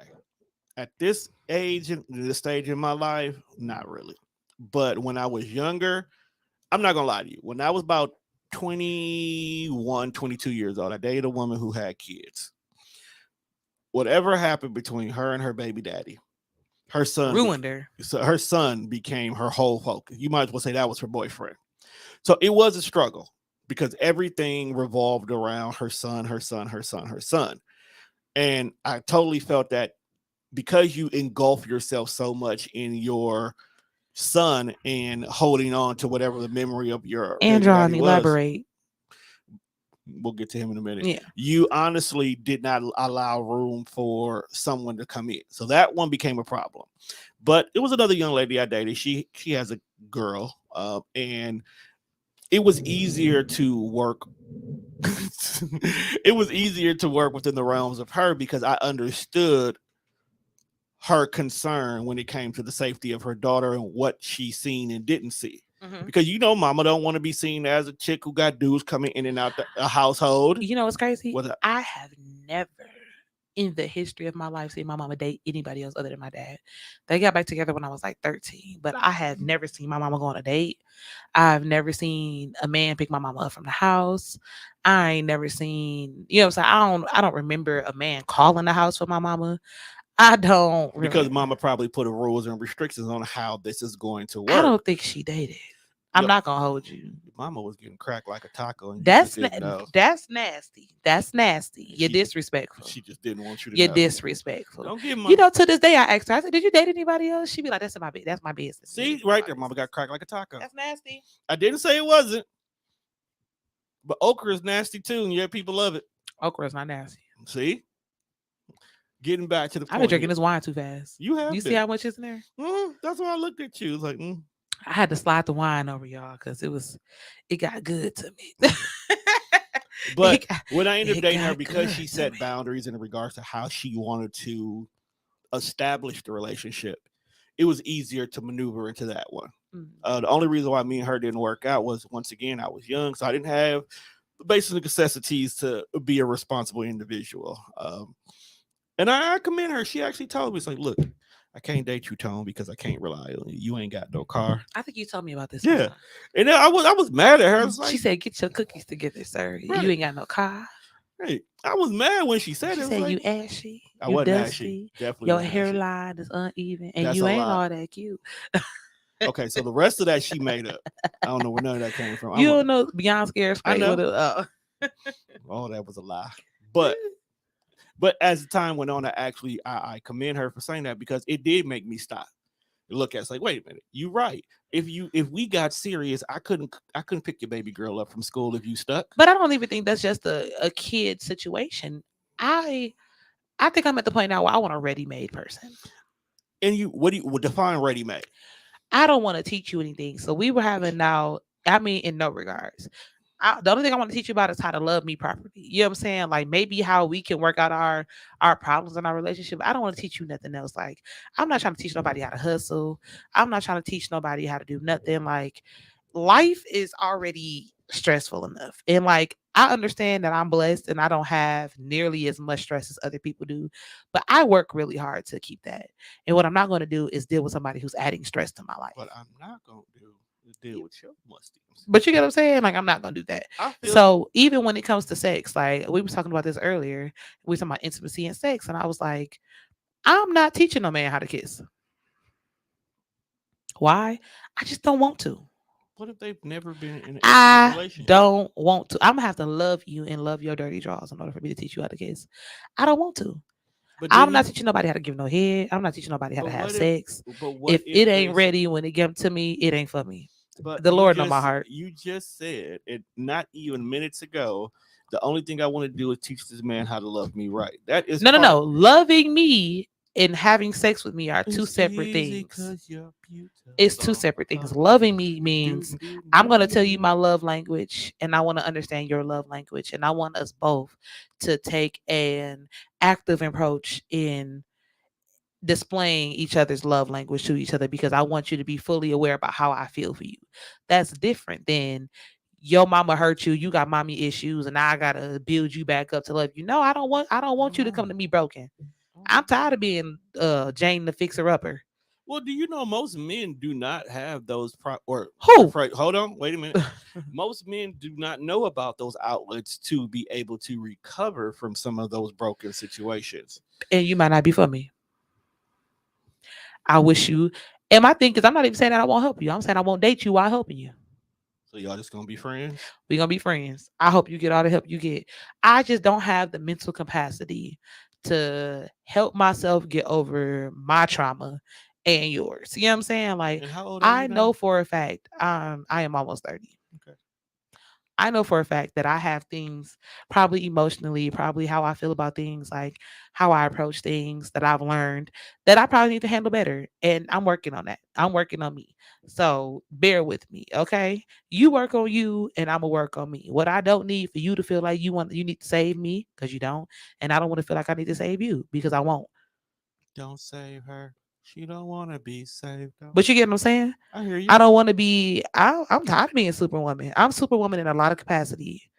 at this age and this stage in my life, not really. But when I was younger, I'm not gonna lie to you. When I was about 21, 22 years old, I dated a woman who had kids. Whatever happened between her and her baby daddy, her son, Ruined her. so her son became her whole focus. You might as well say that was her boyfriend. So it was a struggle because everything revolved around her son, her son, her son, her son. And I totally felt that because you engulf yourself so much in your son and holding on to whatever the memory of your baby Andron, daddy was, elaborate. we'll get to him in a minute. Yeah. You honestly did not allow room for someone to come in. So that one became a problem. But it was another young lady I dated. She has a girl, and it was easier to work. It was easier to work within the realms of her because I understood her concern when it came to the safety of her daughter and what she seen and didn't see. Mhm. Because mama don't want to be seen as a chick who got dudes coming in and out a household. You know what's crazy? What's up? I have never in the history of my life seen my mama date anybody else other than my dad. They got back together when I was like 13, but I have never seen my mama go on a date. I've never seen a man pick my mama up from the house. I ain't never seen, you know what I'm saying? I don't remember a man calling the house for my mama. I don't Because remember. mama probably put rules and restrictions on how this is going to I work. don't think she dated. I'm Yo, not gonna hold you. mama was getting cracked like a taco, and you just That's didn't know. that's nasty. That's nasty. You're She disrespectful. she just didn't want you to You're know. disrespectful. Don't give You mama. know, to this day, I asked her. I said, "Did you date anybody else?" She be like, That's my business. See, That's right my there, mama business." got cracked like a taco. That's nasty. I didn't say it wasn't, but okra is nasty too, and yet people love it. Okra is not nasty. See, getting back to the I've point. been drinking this wine too fast. You have You see been. how much is in there? That's why I looked at you. It's like, I had to slide the wine over y'all because it got good to me. But It got- when I ended up it dating her, got because good she to set me. boundaries in regards to how she wanted to establish the relationship, it was easier to maneuver into that one. Mm. The only reason why me and her didn't work out was, once again, I was young, so I didn't have the basic necessities to be a responsible individual. And I commend her. She actually told me, it's like, look, I can't date you, Tone, because I can't rely on you. You ain't got no car. I think you told me about this. Yeah. Sometime. And then I was mad at her. I was She like, said, "Get your cookies together, sir. Right. You ain't got no car." hey, I was mad when she said She it. It was said, like, "You ashy, I you wasn't dusty, ashy. Definitely your wasn't ashy. hairline is uneven, and That's you a ain't lie. all that cute." Okay, so the rest of that she made up. I don't know where none of that came from. You don't know Beyond Scared I Straight know. with a All that was a lie. But as the time went on, I commend her for saying that, because it did make me stop. Look at it's like, wait a minute, you right. If we got serious, I couldn't pick your baby girl up from school if you stuck. But I don't even think that's just a kid situation. I think I'm at the point now where I want a ready-made person. And what do you define ready made? I don't want to teach you anything. So we were having now, I mean, in no regards. The only thing I want to teach you about is how to love me properly. You know what I'm saying? Like maybe how we can work out our problems in our relationship. I don't want to teach you nothing else. Like I'm not trying to teach nobody how to hustle. I'm not trying to teach nobody how to do nothing. Like life is already stressful enough. And like I understand that I'm blessed and I don't have nearly as much stress as other people do, but I work really hard to keep that. And what I'm not going to do is deal with somebody who's adding stress to my life. What I'm not gonna do is deal with your musties. But you get what I'm saying? Like I'm not gonna do that. I feel So even when it comes to sex, like we were talking about this earlier, we were talking about intimacy and sex, and I was like, I'm not teaching no man how to kiss. Why? I just don't want to. what if they've never been in an intimate I relationship? don't want to. I'm gonna have to love you and love your dirty draws in order for me to teach you how to kiss. I don't want to. But then I'm not you, teaching nobody how to give no head. I'm not teaching nobody how to but have what if, sex. but what If if it ain't there's, ready when it given to me, it ain't for me. but The Lord know my heart. you just said it not even minutes ago. The only thing I want to do is teach this man how to love me right. That is No, no, part. no. Loving me and having sex with me are two It's separate easy things. cause you're It's two beautiful. separate things. Loving me Do means do I'm going to tell you my do. love language and I want to understand your love language. And I want us both to take an active approach in displaying each other's love language to each other because I want you to be fully aware about how I feel for you. That's different than your mama hurt you, you got mommy issues, and now I gotta build you back up to love you. No, I don't want you to come No. to me broken. Oh I'm no. tired of being Jane the fixer upper. Well, do you know most men do not have those or Who? hold on, wait a minute. Most men do not know about those outlets to be able to recover from some of those broken situations. And you might not be for me. I wish you. And my thing is, I'm not even saying that I won't help you. I'm saying I won't date you while helping you. So y'all just gonna be friends? We're gonna be friends. I hope you get all the help you get. I just don't have the mental capacity to help myself get over my trauma and yours. You know what I'm saying? Like And how old are you I know now? for a fact, I am almost 30. Okay. I know for a fact that I have things probably emotionally, probably how I feel about things, like how I approach things that I've learned that I probably need to handle better. And I'm working on that. I'm working on me. So bear with me, okay? You work on you and I'm gonna work on me. What I don't need for you to feel like you need to save me, because you don't. And I don't want to feel like I need to save you because I won't. Don't save her. She don't wanna be saved. Don't. But you get what I'm saying? I hear you. I don't want to be, I'm tired of being Superwoman. I'm Superwoman in a lot of capacity.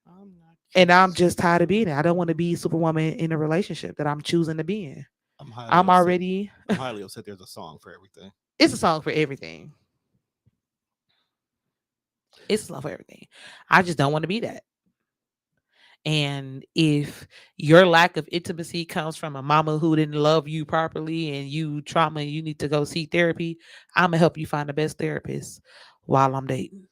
I'm not And your I'm just tired of being it. I don't want to superwoman. be Superwoman in a relationship that I'm choosing to be in. I'm highly I'm upset. already, I'm highly upset. There's a song for everything. it's a song for everything. It's a song for everything. I just don't want to be that. And if your lack of intimacy comes from a mama who didn't love you properly and you trauma and you need to go see therapy, I'm gonna help you find the best therapist while I'm dating.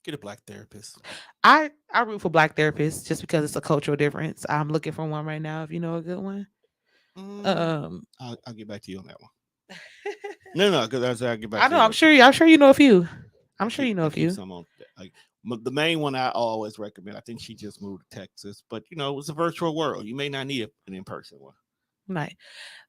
Get a black therapist. I root for black therapists just because it's a cultural difference. I'm looking for one right now if you know a good one. Mm, Um I'll get back to you on that one. No, no, because I'll get back I to know. you. I'm sure you know a few. I'm sure you know I a keep few. some on like the main one I always recommend. I think she just moved to Texas, but you know it's a virtual world. You may not need an in person one. Right.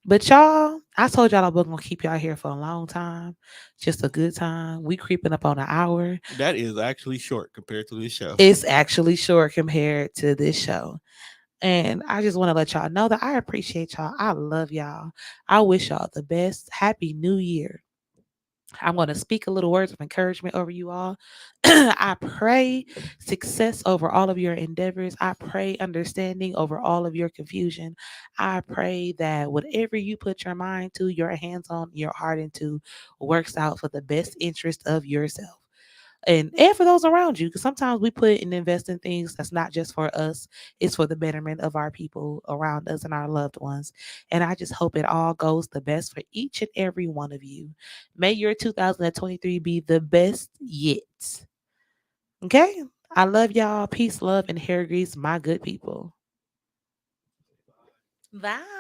But y'all, I told y'all I was gonna keep y'all here for a long time. Just a good time. We creeping up on an hour. That is actually short compared to this show. It's actually short compared to this show. And I just want to let y'all know that I appreciate y'all. I love y'all. I wish y'all the best. Happy New Year. I'm going to speak a little words of encouragement over you all. I pray success over all of your endeavors. I pray understanding over all of your confusion. I pray that whatever you put your mind to, your hands on, your heart into, works out for the best interest of yourself and for those around you, because sometimes we put and invest in things that's not just for us, it's for the betterment of our people around us and our loved ones. And I just hope it all goes the best for each and every one of you. May your 2023 be the best yet. Okay, I love y'all. Peace, love, and hair grease, my good people. Bye.